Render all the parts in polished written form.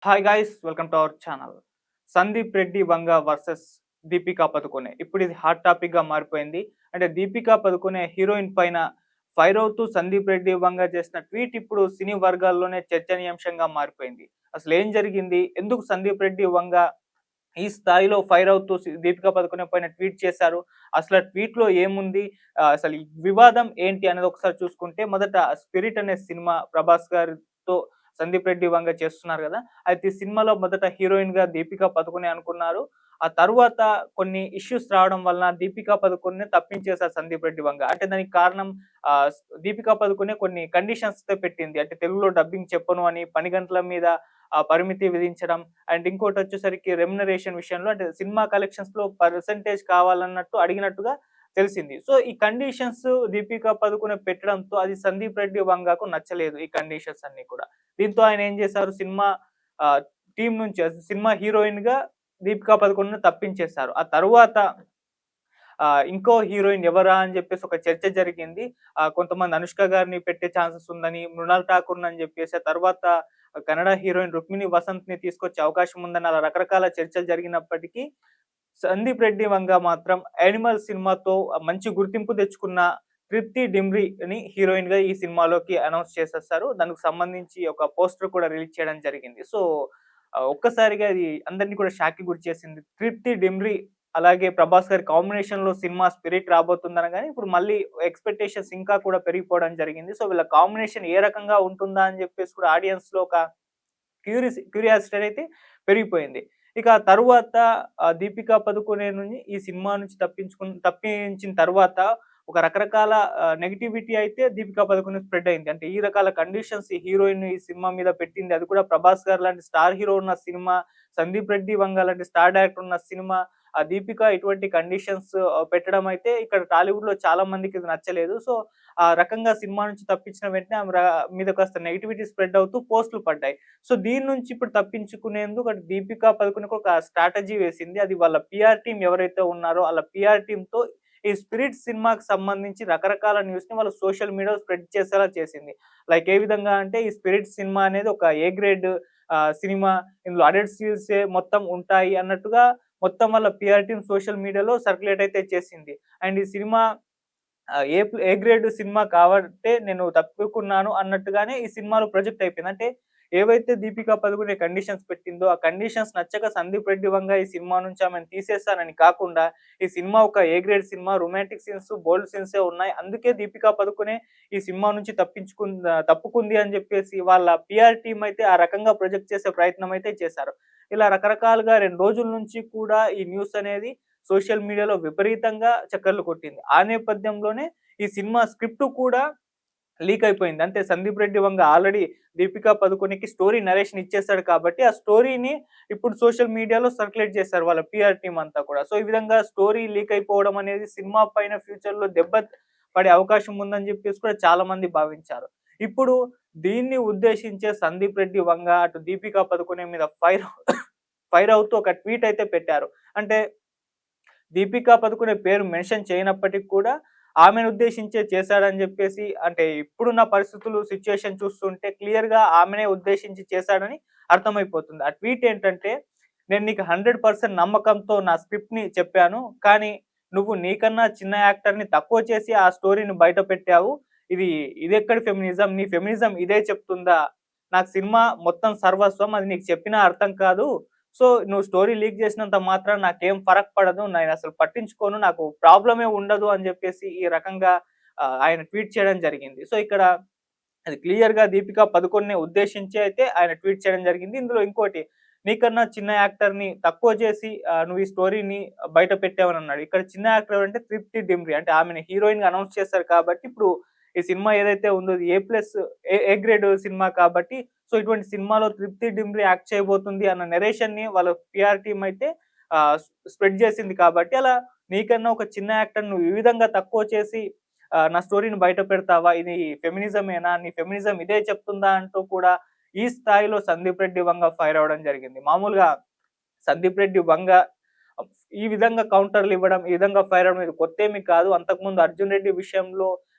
Hi guys welcome to our channel. Sandeep Reddy Vanga versus Deepika Padukone. ఇప్పుడు ఇది hot topic గా మారిపోయింది. అంటే దీపికా పదుకొనె హీరోయిన్ పైన ఫైర్ అవుతూ సందీప్ రెడ్డి వంగ చేసిన ట్వీట్ ఇప్పుడు సినీ వర్గాల్లోనే చర్చనీయాంశంగా మారిపోయింది. అసలు ఏం జరిగింది? ఎందుకు సందీప్ రెడ్డి వంగ ఈ స్థాయిలో ఫైర్ అవుతూ దీపికా పదుకొనె పైన ట్వీట్ చేశారు? అసలు ఆ ట్వీట్‌లో ఏముంది? అసలు ఈ వివాదం ఏంటి అనేది ఒకసారి చూసుకుంటే మొదట 'స్పిరిట్' అనే సినిమా ప్రభాస్ గారితో సందీప్ రెడ్డి వంగ చేస్తున్నారు గదా! అయితే ఈ సినిమాలో మొదట హీరోయిన్‌గా దీపికా పదుకొనె అనుకున్నారు. ఆ తరువాత కొన్ని ఇష్యూస్ రావడం వలన దీపికా పదుకొనెని తప్పించేశారు సందీప్ రెడ్డి వంగ. అంటే దానికి కారణం దీపికా పదుకొనె కొన్ని కండిషన్స్‌తో పెట్టింది. అంటే తెలుగులో డబ్బింగ్ చెప్పను అని, పని గంటల మీద పరిమితి విధించడం. అండ్ ఇంకోటొచ్చేసరికి రెమ్యునరేషన్ విషయంలో అంటే సినిమా కలెక్షన్స్‌లో పర్సెంటేజ్ కావాలన్నట్టు అడిగినట్టుగా తెలిసింది. సో, ఈ కండిషన్స్ దీపికా పదుకొనె పెట్టడంతో అది సందీప్ రెడ్డి వంగకు నచ్చలేదు ఈ కండిషన్స్ అన్నీ కూడా. దీంతో ఆయన ఏం చేశారు సినిమా ఆహ్, టీమ్ నుంచి సినిమా హీరోయిన్‌గా దీపికా పదుకొనెని తప్పించేశారు. ఆ తరువాత ఇంకో హీరోయిన్ ఎవరా అని జెప్పేసి ఒక చర్చ జరిగింది. కొంతమంది అనుష్క గారిని పెట్టే ఛాన్సెస్ ఉందని, మృణాల్ ఠాకూర్‌నని జెప్పేసి, ఆ తర్వాత కన్నడ హీరోయిన్ రుక్మిణి వసంత్‌ని తీసుకొచ్చే అవకాశం ఉందని అలా రకరకాల చర్చలు జరిగినప్పటికీ, సందీప్ రెడ్డి వంగ మాత్రం 'యానిమల్' సినిమాతో మంచి గుర్తింపు తెచ్చుకున్న తృప్తి డిమ్రీని హీరోయిన్‌గా ఈ సినిమాలోకి అనౌన్స్ చేసేసారు. దానికి సంబంధించి ఒక పోస్టర్ కూడా రిలీజ్ చేయడం జరిగింది. సో, ఒక్కసారిగా ఇది అందరిని కూడా షాక్‌కి గురిచేసింది. తృప్తి డిమ్రీ అలాగే ప్రభాస్ గారి కాంబినేషన్‌లో సినిమా 'స్పిరిట్' రాబోతుందనగానే ఇప్పుడు మళ్ళీ ఎక్స్‌పెక్టేషన్స్ ఇంకా కూడా పెరిగిపోవడం జరిగింది. సో, వీళ్ళ కాంబినేషన్ ఏ రకంగా ఉంటుందా అని జెప్పేసి కూడా ఆడియన్స్‌లో ఒక క్యూరియాసిటీ అయితే పెరిగిపోయింది. ఇక ఆ తరువాత దీపికా పదుకొనెని ఈ సినిమా నుంచి తప్పించిన తర్వాత ఒక రకరకాల నెగటివిటీ అయితే దీపికా పదుకొనెకి స్ప్రెడ్ అయింది. అంటే ఈ రకాల కండిషన్స్ ఈ హీరోయిన్ ఈ సినిమా మీద పెట్టింది. అది కూడా ప్రభాస్ గారు లాంటి స్టార్ హీరో ఉన్న సినిమా, సందీప్ రెడ్డి వంగ లాంటి స్టార్ డైరెక్టర్ ఉన్న సినిమా, ఆ దీపిక ఇటువంటి కండిషన్స్ పెట్టడం అయితే ఇక్కడ టాలీవుడ్‌లో చాలా మందికి ఇది నచ్చలేదు. సో, ఆ రకంగా సినిమా నుంచి తప్పించిన వెంటనే ఆమె మీద కాస్త నెగటివిటీ స్ప్రెడ్ అవుతూ పోస్ట్‌లు పడ్డాయి. సో, దీని నుంచి ఇప్పుడు తప్పించుకునేందుకు అటు దీపికా పదుకొనెకి ఒక స్ట్రాటజీ వేసింది. అది వాళ్ళ పీఆర్ టీమ్ ఎవరైతే ఉన్నారో ఆళ్ళ పీఆర్ టీమ్‌తో ఈ 'స్పిరిట్' సినిమాకి సంబంధించి రకరకాల న్యూస్‌ని వాళ్ళు సోషల్ మీడియాలో స్ప్రెడ్ చేసేలా చేసింది. లైక్ ఏ విధంగా అంటే ఈ 'స్పిరిట్' సినిమా అనేది ఒక ఏ గ్రేడ్ సినిమా. ఇందులో అడల్ట్ సీన్సే మొత్తం ఉంటాయి అన్నట్టుగా మొత్తం వాళ్ళ పీఆర్ టీమ్ సోషల్ మీడియాలో సర్క్యులేట్ అయితే చేసింది. అండ్ ఈ సినిమా ఏ గ్రేడ్ సినిమా కాబట్టే నేను తప్పుకున్నాను అన్నట్టుగానే ఈ సినిమాలో ప్రొజెక్ట్ అయిపోయింది. అంటే ఏవైతే దీపికా పదుకొనె కండిషన్స్ పెట్టిందో, ఆ కండిషన్స్ నచ్చక సందీప్ రెడ్డి వంగ ఈ సినిమా నుంచి ఆమెను తీసేసానని కాకుండా, ఈ సినిమా ఒక ఏ గ్రేడ్ సినిమా, రొమాంటిక్ సీన్స్, బోల్డ్ సీన్సే ఉన్నాయి. అందుకే దీపికా పదుకొనె ఈ సినిమా నుంచి తప్పుకుంది అని జెప్పేసి వాళ్ళ పీఆర్ టీమ్ అయితే ఆ రకంగా ప్రొజెక్ట్ చేసే ప్రయత్నం అయితే చేశారు. ఇలా రకరకాలుగా 2 రోజుల నుంచి కూడా ఈ న్యూస్ అనేది సోషల్ మీడియాలో విపరీతంగా చక్కర్లు కొట్టింది. ఆ నేపథ్యంలోనే ఈ సినిమా స్క్రిప్ట్ కూడా లీక్ అయిపోయింది. అంటే Sandeep Reddy Vanga already Deepika పదుకొనెకి story narration ఇచ్చేసాడు కాబట్టి, ఆ స్టోరీని ఇప్పుడు సోషల్ మీడియాలో సర్క్యులేట్ చేశారు వాళ్ళ పీఆర్ టీమ్ అంతా కూడా. సో, ఈ విధంగా స్టోరీ లీక్ అయిపోవడం అనేది సినిమా పైన ఫ్యూచర్‌లో దెబ్బ పడే అవకాశం ఉందని చెప్పేసి కూడా చాలా మంది భావించారు. ఇప్పుడు దీన్ని ఉద్దేశించే సందీప్ రెడ్డి వంగ అటు దీపికా పదుకొనె మీద ఫైర్ అవుతూ ఒక ట్వీట్ అయితే పెట్టారు. అంటే దీపికా పదుకొనె పేరు మెన్షన్ చేయనప్పటికి కూడా ఆమెను ఉద్దేశించే చేశాడని జెప్పేసి అంటే ఇప్పుడున్న పరిస్థితులు సిట్యుయేషన్ చూస్తుంటే క్లియర్‌గా ఆమెనే ఉద్దేశించి చేశాడని అర్థమైపోతుంది. ఆ ట్వీట్ ఏంటంటే, "నేను నీకు 100% నమ్మకంతో నా స్క్రిప్ట్‌ని చెప్పాను. కానీ నువ్వు నీకన్నా చిన్న యాక్టర్‌ని తక్కువ చేసి ఆ స్టోరీని బయట పెట్టావు. ఇదెక్కడి ఫెమినిజం? నీ ఫెమినిజం ఇదే చెప్తుందా? నాకు సినిమా మొత్తం సర్వస్వం. అది నీకు చెప్పినా అర్థం కాదు. సో, నువ్వు స్టోరీ లీక్ చేసినంత మాత్రాన నాకేం ఫరక్ పడదు. నేనసలు పట్టించుకోను. నాకు ప్రాబ్లమే ఉండదు" అని జెప్పేసి ఈ రకంగా ఆయన ట్వీట్ చేయడం జరిగింది. సో, ఇక్కడ అది క్లియర్‌గా దీపికా పదుకొనెని ఉద్దేశించి అయితే ఆయన ట్వీట్ చేయడం జరిగింది. ఇందులో ఇంకోటి నీకన్నా చిన్న యాక్టర్‌ని తక్కువ చేసి నువ్వు ఈ స్టోరీని బయట పెట్టావనన్నాడు. ఇక్కడ చిన్న యాక్టర్ ఎవరంటే తృప్తి డిమ్రీ. అంటే ఆమెని హీరోయిన్‌గా అనౌన్స్ చేశారు కాబట్టి ఇప్పుడు ఈ సినిమా ఏదైతే ఉందో ఇది ఏ గ్రేడ్ సినిమా కాబట్టి సో, ఇటువంటి సినిమాలో తృప్తి డిమ్రీ యాక్ట్ చేయబోతుంది అన్న నరేషన్‌ని వాళ్ళ పీఆర్ టీమ్ అయితే ఆహ్, స్ప్రెడ్ చేసింది కాబట్టి అలా నీకన్నా ఒక చిన్న యాక్టర్‌ని నువ్వు ఈ విధంగా తక్కువ చేసి నా స్టోరీని బయట పెడతావా? ఇది ఫెమినిజమేనా? నీ ఫెమినిజం ఇదే చెప్తుందా? అంటూ కూడా ఈ స్థాయిలో సందీప్ రెడ్డి వంగ ఫైర్ అవ్వడం జరిగింది. మామూలుగా సందీప్ రెడ్డి వంగ ఈ విధంగా కౌంటర్‌లివ్వడం, ఈ విధంగా ఫైర్ అవ్వడం ఇది కొత్తేమి కాదు. అంతకుముందు 'అర్జున్ రెడ్డి' విషయంలో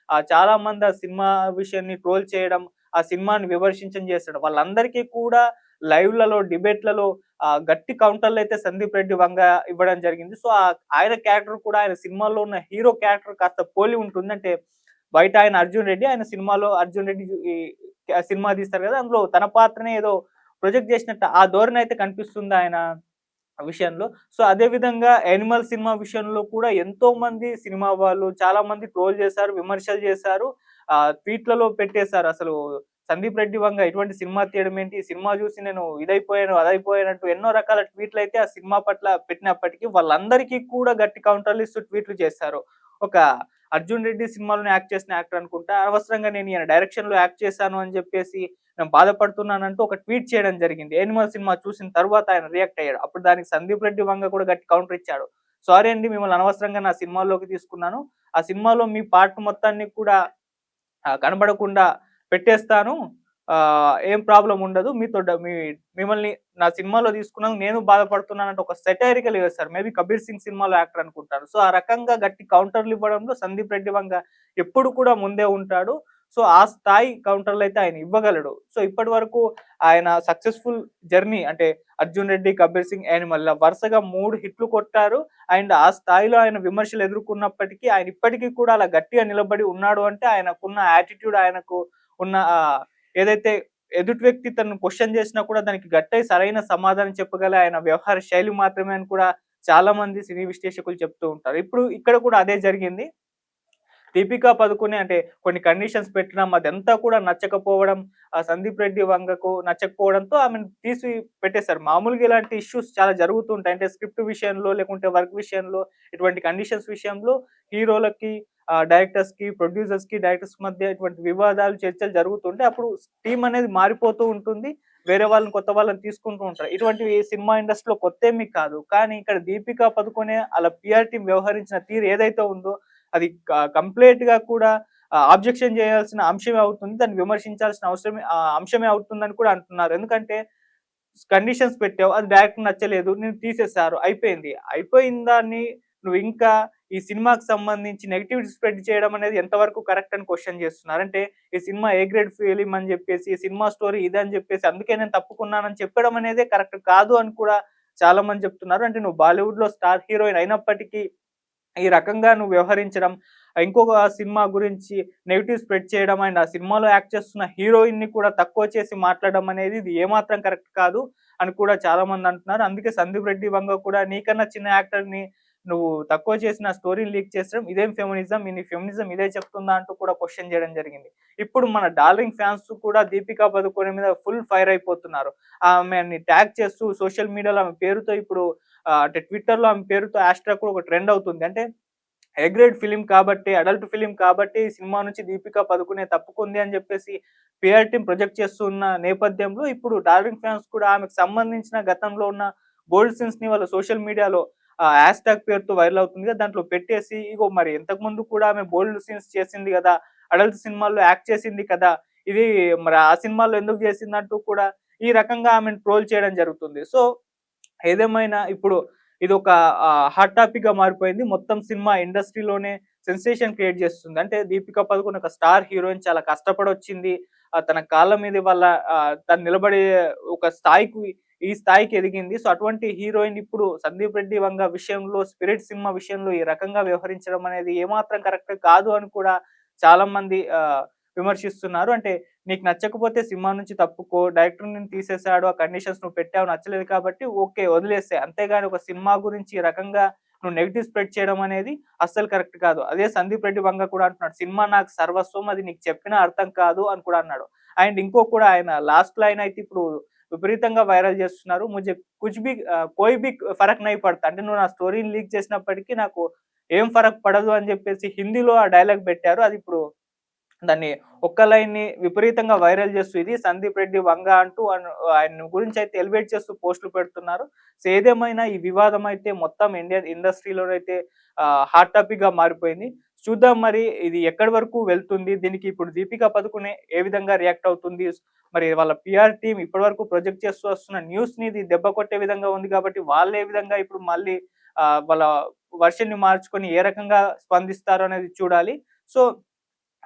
చాలా మంది ఆ సినిమా విషయాన్ని ట్రోల్ చేయడం, ఆ సినిమాని విమర్శించడం చేశాడు. వాళ్ళందరికీ కూడా లైవ్‌లలో, డిబేట్‌లలో గట్టి కౌంటర్‌లయితే సందీప్ రెడ్డి వంగ ఇవ్వడం జరిగింది. సో, ఆయన క్యారెక్టర్ కూడా ఆయన సినిమాలో ఉన్న హీరో క్యారెక్టర్ కాస్త పోలి ఉంటుంది. అంటే బయట ఆయన 'అర్జున్ రెడ్డి', ఆయన సినిమాలో 'అర్జున్ రెడ్డి' ఈ సినిమా తీస్తారు కదా! అందులో తన పాత్రనే ఏదో ప్రొజెక్ట్ చేసినట్టు ఆ ధోరణి అయితే కనిపిస్తుంది ఆయన విషయంలో. సో, అదే విధంగా 'యానిమల్' సినిమా విషయంలో కూడా ఎంతోమంది సినిమా వాళ్ళు చాలామంది ట్రోల్ చేశారు, విమర్శలు చేశారు. ట్వీట్‌లలో పెట్టేశారు. అసలు సందీప్ రెడ్డి వంగ ఇటువంటి సినిమా తీయడం ఏంటి? ఈ సినిమా చూసి నేను ఇదైపోయాను, అదైపోయానంటూ ఎన్నో రకాల ట్వీట్‌లయితే ఆ సినిమా పట్ల పెట్టినప్పటికీ వాళ్ళందరికీ కూడా గట్టి కౌంటర్‌లు ఇస్తూ ట్వీట్లు చేశారు. ఒక 'అర్జున్ రెడ్డి' సినిమాలోనే యాక్ట్ చేసిన యాక్టర్ అనుకుంటా. అనవసరంగా నేను ఈయన డైరెక్షన్‌లో యాక్ట్ చేశాను అని చెప్పేసి నేను బాధపడుతున్నానంటూ ఒక ట్వీట్ చేయడం జరిగింది. 'యానిమల్' సినిమా చూసిన తర్వాత ఆయన రియాక్ట్ అయ్యాడు. అప్పుడు దానికి సందీప్ రెడ్డి వంగ కూడా గట్టి కౌంటర్ ఇచ్చాడు. సారీ అండి, మిమ్మల్ని అనవసరంగా నా సినిమాల్లోకి తీసుకున్నాను. ఆ సినిమాలో మీ పార్ట్ మొత్తాన్ని కూడా కనబడకుండా పెట్టేస్తాను. ఏం ప్రాబ్లమ్ ఉండదు. మీతో మిమ్మల్ని నా సినిమాలో తీసుకున్నందుకు నేను బాధపడుతున్నానంటే ఒక సెటైరికల్ వేశారు. మేబీ 'కబీర్ సింగ్' సినిమాలో యాక్టర్ అనుకుంటాను. సో, ఆ రకంగా గట్టి కౌంటర్‌లు ఇవ్వడంలో సందీప్ రెడ్డి వంగ ఎప్పుడు కూడా ముందే ఉంటాడు. సో, ఆ స్థాయి కౌంటర్‌లయితే ఆయన ఇవ్వగలడు. సో, ఇప్పటి వరకు ఆయన సక్సెస్‌ఫుల్ జర్నీ అంటే 'అర్జున్ రెడ్డి', 'కబీర్ సింగ్', 'యానిమల్' ఇలా వరుసగా 3 హిట్లు కొట్టారు. అండ్ ఆ స్థాయిలో ఆయన విమర్శలు ఎదుర్కొన్నప్పటికీ ఆయన ఇప్పటికి కూడా అలా గట్టిగా నిలబడి ఉన్నాడు అంటే ఆయనకున్న యాటిట్యూడ్, ఆయనకు ఉన్న ఏదైతే ఎదుటి వ్యక్తి తనను క్వెషన్ చేసినా కూడా దానికి గట్టై సరైన సమాధానం చెప్పగల ఆయన వ్యవహార శైలి మాత్రమే అని కూడా చాలా మంది సినీ విశ్లేషకులు చెప్తూ ఉంటారు. ఇప్పుడు ఇక్కడ కూడా అదే జరిగింది. దీపికా పదుకొనె అంటే కొన్ని కండిషన్స్ పెట్టడం అదంతా కూడా నచ్చకపోవడం, సందీప్ రెడ్డి వంగకు నచ్చకపోవడంతో ఆమెను తీసి పెట్టేశారు. మామూలుగా ఇలాంటి ఇష్యూస్ చాలా జరుగుతూ ఉంటాయి. అంటే స్క్రిప్ట్ విషయంలో, లేకుంటే వర్క్ విషయంలో, ఇటువంటి కండిషన్స్ విషయంలో హీరోలకి, డైరెక్టర్స్‌కి, ప్రొడ్యూసర్స్‌కి, డైరెక్టర్స్ మధ్య ఇటువంటి వివాదాలు, చర్చలు జరుగుతుంటాయి. అప్పుడు టీమ్ అనేది మారిపోతూ ఉంటుంది. వేరే వాళ్ళని, కొత్త వాళ్ళని తీసుకుంటూ ఉంటారు. ఇటువంటివి సినిమా ఇండస్ట్రీలో కొత్తేమీ కాదు. కానీ ఇక్కడ దీపికా పదుకొనె అలా పీఆర్ టీమ్ వ్యవహరించిన తీరు ఏదైతే ఉందో అది కంప్లీట్‌గా కూడా ఆబ్జెక్షన్ చేయాల్సిన అంశమే అవుతుంది. దాన్ని విమర్శించాల్సిన అంశమే అవుతుందని కూడా అంటున్నారు. ఎందుకంటే కండిషన్స్ పెట్టావు. అది డైరెక్ట్‌కి నచ్చలేదు. నేను తీసేసారు. అయిపోయింది. అయిపోయిన దాన్ని నువ్వింకా ఈ సినిమాకి సంబంధించి నెగెటివిటీ స్ప్రెడ్ చేయడం అనేది ఎంతవరకు కరెక్ట్ అని క్వెషన్ చేస్తున్నారు. అంటే ఈ సినిమా ఏ గ్రేడ్ ఫిల్మ్ అని చెప్పేసి, ఈ సినిమా స్టోరీ ఇదని చెప్పేసి, అందుకే నేను తప్పుకున్నానని చెప్పడం అనేదే కరెక్ట్ కాదు అని కూడా చాలా మంది చెప్తున్నారు. అంటే నువ్వు బాలీవుడ్‌లో స్టార్ హీరోయిన్ అయినప్పటికీ ఈ రకంగా నువ్వు వ్యవహరించడం, ఇంకొక సినిమా గురించి నెగెటివ్ స్ప్రెడ్ చేయడం అండ్ ఆ సినిమాలో యాక్ట్ చేస్తున్న హీరోయిన్‌ని కూడా తక్కువ చేసి మాట్లాడడం అనేది ఇది ఏమాత్రం కరెక్ట్ కాదు అని కూడా చాలామంది అంటున్నారు. అందుకే సందీప్ రెడ్డి వంగ కూడా నీకన్నా చిన్న యాక్టర్‌ని నువ్వు తక్కువ చేసి నా స్టోరీని లీక్ చేసడం ఇదేం ఫెమినిజం? నీ ఫెమినిజం ఇదే చెప్తుందా? అంటూ కూడా క్వెషన్ చేయడం జరిగింది. ఇప్పుడు మన డార్లింగ్ ఫ్యాన్స్ కూడా దీపికా పదుకొనె మీద ఫుల్ ఫైర్ అయిపోతున్నారు. ఆమెని ట్యాగ్ చేస్తూ సోషల్ మీడియాలో ఆమె పేరుతో ఇప్పుడు అంటే ట్విట్టర్‌లో ఆమె పేరుతో హ్యాష్‌ట్యాగ్ కూడా ఒక ట్రెండ్ అవుతుంది. అంటే ఏ గ్రేడ్ ఫిల్మ్ కాబట్టి, అడల్ట్ ఫిల్మ్ కాబట్టి ఈ సినిమా నుంచి దీపికా పదుకొనె తప్పుకుంది అని చెప్పేసి పీఆర్ టీమ్ ప్రొజెక్ట్ చేస్తున్న నేపథ్యంలో ఇప్పుడు డార్లింగ్ ఫ్యాన్స్ కూడా ఆమెకు సంబంధించిన గతంలో ఉన్న బోల్డ్ సీన్స్‌ని వాళ్ళ సోషల్ మీడియాలో హ్యాష్‌ట్యాగ్ పేరుతో వైరల్ అవుతుంది కదా! దాంట్లో పెట్టేసి ఇగో మరి ఇంతకుముందు కూడా ఆమె బోల్డ్ సీన్స్ చేసింది గదా! అడల్ట్ సినిమాల్లో యాక్ట్ చేసింది కదా! ఇది మరి ఆ సినిమాలో ఎందుకు చేసిందంటూ కూడా ఈ రకంగా ఆమెను ట్రోల్ చేయడం జరుగుతుంది. సో, ఏదేమైనా ఇప్పుడు ఇదొక హాట్ టాపిక్‌గా మారిపోయింది. మొత్తం సినిమా ఇండస్ట్రీలోనే సెన్సేషన్ క్రియేట్ చేస్తుంది. అంటే దీపికా పదుకొనె ఒక స్టార్ హీరోయిన్ చాలా కష్టపడొచ్చింది. తన కాళ్ళ మీద వాళ్ళ తను నిలబడే ఒక స్థాయికి ఈ స్థాయికి ఎదిగింది. సో, అటువంటి హీరోయిన్ ఇప్పుడు సందీప్ రెడ్డి వంగ విషయంలో 'స్పిరిట్' సినిమా విషయంలో ఈ రకంగా వ్యవహరించడం అనేది ఏమాత్రం కరెక్ట్ కాదు అని కూడా చాలామంది విమర్శిస్తున్నారు. అంటే నీకు నచ్చకపోతే సినిమా నుంచి తప్పుకో. డైరెక్టర్ నిన్ను తీసేసాడు. ఆ కండిషన్స్ నువ్వు పెట్టావు నచ్చలేదు కాబట్టి ఓకే. వదిలేసేయి. అంతేగాని ఒక సినిమా గురించి ఈ రకంగా నువ్వు నెగెటివ్ స్ప్రెడ్ చేయడం అనేది అస్సలు కరెక్ట్ కాదు. అదే సందీప్ రెడ్డి వంగ కూడా అంటున్నాడు. సినిమా నాకు సర్వస్వం. అది నీకు చెప్పినా అర్థం కాదు అని కూడా అన్నాడు. అండ్ ఇంకో కూడా ఆయన లాస్ట్ లైన్ అయితే ఇప్పుడు విపరీతంగా వైరల్ చేస్తున్నారు. ముझे कुछ भी कोई भी ఫరక్ नहीं పడతా. అంటే నువ్వు నా స్టోరీని లీక్ చేసినప్పటికీ నాకు ఏం ఫరక్ పడదు అని చెప్పేసి హిందీలో ఆ డైలాగ్ పెట్టారు. అది ఇప్పుడు దాన్ని ఒక్క లైన్‌ని విపరీతంగా వైరల్ చేస్తూ ఇది సందీప్ రెడ్డి వంగ అంటూ ఆయన గురించి అయితే ఎలివేట్ చేస్తూ పోస్టులు పెడుతున్నారు. సో, ఏదేమైనా ఈ వివాదం అయితే మొత్తం ఇండియన్ ఇండస్ట్రీలోనైతే హాట్ టాపిక్‌గా మారిపోయింది. చూద్దాం మరి ఇది ఎక్కడి వరకు వెళ్తుంది? దీనికి ఇప్పుడు దీపికా పదుకొనె ఏ విధంగా రియాక్ట్ అవుతుంది? మరి వాళ్ళ పీఆర్ టీమ్ ఇప్పటివరకు ప్రొజెక్ట్ చేస్తూ వస్తున్న న్యూస్‌ని ఇది దెబ్బ కొట్టే విధంగా ఉంది కాబట్టి వాళ్ళు ఏ విధంగా ఇప్పుడు మళ్ళీ వాళ్ళ వెర్షన్‌ని మార్చుకొని ఏ రకంగా స్పందిస్తారో అనేది చూడాలి. సో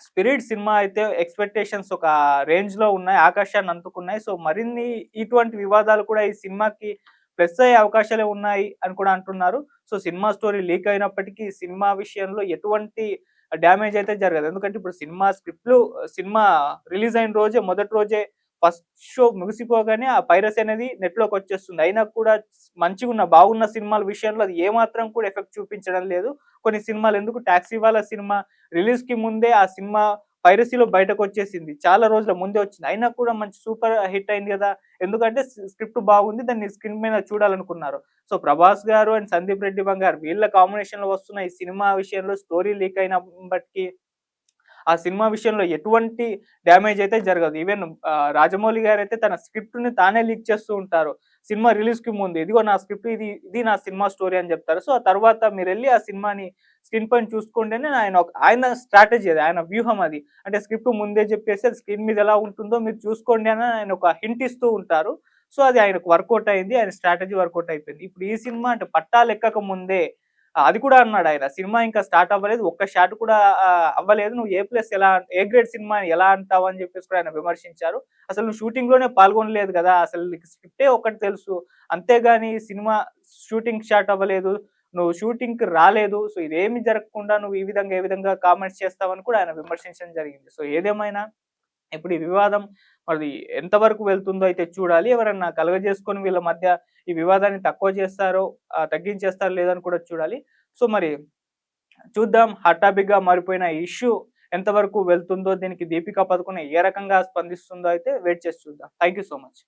స్పిరిట్ సినిమా అయితే ఎక్స్‌పెక్టేషన్స్ ఒక రేంజ్‌లో ఉన్నాయి. ఆకాశాన్ని అందుకున్నాయి. సో, మరిన్ని ఇటువంటి వివాదాలు కూడా ఈ సినిమాకి ప్లస్ అయ్యే అవకాశాలే ఉన్నాయి అని కూడా అంటున్నారు. సో, సినిమా స్టోరీ లీక్ అయినప్పటికీ సినిమా విషయంలో ఎటువంటి డ్యామేజ్ అయితే జరగదు. ఎందుకంటే ఇప్పుడు సినిమా రిలీజ్ అయిన రోజే మొదటి రోజే ఫస్ట్ షో ముగిసిపోగానే ఆ పైరసీ అనేది నెట్‌లోకొచ్చేస్తుంది. అయినా కూడా బాగున్న సినిమాల విషయంలో అది ఏమాత్రం కూడా ఎఫెక్ట్ చూపించడం లేదు. కొన్ని సినిమాలు ఎందుకు 'టాక్సీవాలా' సినిమా రిలీజ్‌కి ముందే ఆ సినిమా పైరసీలో బయటకొచ్చేసింది. చాలా రోజుల ముందే వచ్చింది. అయినా కూడా మంచి సూపర్ హిట్ అయింది గదా! ఎందుకంటే స్క్రిప్ట్ బాగుంది. దాన్ని స్క్రీన్ మీద చూడాలనుకున్నారు. సో, 'ప్రభాస్' గారు అండ్ 'సందీప్ రెడ్డి బంగారు' వీళ్ళ కాంబినేషన్‌లో వస్తున్న ఈ సినిమా విషయంలో స్టోరీ లీక్ అయినప్పటికి ఆ సినిమా విషయంలో ఎటువంటి డ్యామేజ్ అయితే జరగదు. ఈవెన్ రాజమౌళి గారైతే తన స్క్రిప్ట్‌ని తానే లీక్ చేస్తూ ఉంటారు. సినిమా రిలీజ్‌కి ముందు ఇదిగో నా స్క్రిప్ట్ ఇది నా సినిమా స్టోరీ అని జెప్తారు. సో, ఆ తర్వాత మీరెళ్లి ఆ సినిమాని స్క్రీన్ పైన చూసుకోండి అని ఆయన స్ట్రాటజీ అది. ఆయన వ్యూహం అది. అంటే స్క్రిప్ట్ ముందే జెప్పేసి అది స్క్రీన్ మీద ఎలా ఉంటుందో మీరు చూసుకోండి అని ఆయన ఒక హింట్ ఇస్తూ ఉంటారు. సో, అది ఆయనకు వర్కౌట్ అయింది. ఆయన స్ట్రాటజీ వర్కౌట్ అయిపోయింది. ఇప్పుడు ఈ సినిమా అంటే పట్టాలెక్కక ముందే అది కూడా అన్నాడాయన. సినిమా ఇంకా స్టార్ట్ అవ్వలేదు. ఒక్క షాట్ కూడా అవ్వలేదు. నువ్వు ఏ గ్రేడ్ సినిమా ఎలా అంటావు అని చెప్పేసి కూడా ఆయన విమర్శించారు. అసలు నువ్వు షూటింగ్‌లోనే పాల్గొనలేదు గదా! అసలు నీకు స్క్రిప్టే ఒకటి తెలుసు. అంతేగాని సినిమా షూటింగ్ స్టార్ట్ అవ్వలేదు. నువ్వు షూటింగ్‌కి రాలేదు. సో, ఇదేమి జరగకుండా నువ్వు ఏ విధంగా కామెంట్స్ చేస్తావని కూడా ఆయన విమర్శించడం జరిగింది. సో, ఏదేమైనా ఇప్పుడు ఈ వివాదం మరి ఎంతవరకు వెళ్తుందో అయితే చూడాలి. ఎవరన్నా కలుగజేసుకొని వీళ్ళ మధ్య ఈ వివాదాన్ని తక్కువ చేస్తారో, తగ్గించేస్తారో లేదని కూడా చూడాలి. సో, మరి చూద్దాం హాట్ టాపిక్‌గా మారిపోయిన ఈ ఇష్యూ ఎంతవరకు వెళ్తుందో, దీనికి దీపికా పదుకొనె ఏ రకంగా స్పందిస్తుందో అయితే వెయిట్ చేసి చూద్దాం. Thank you so much.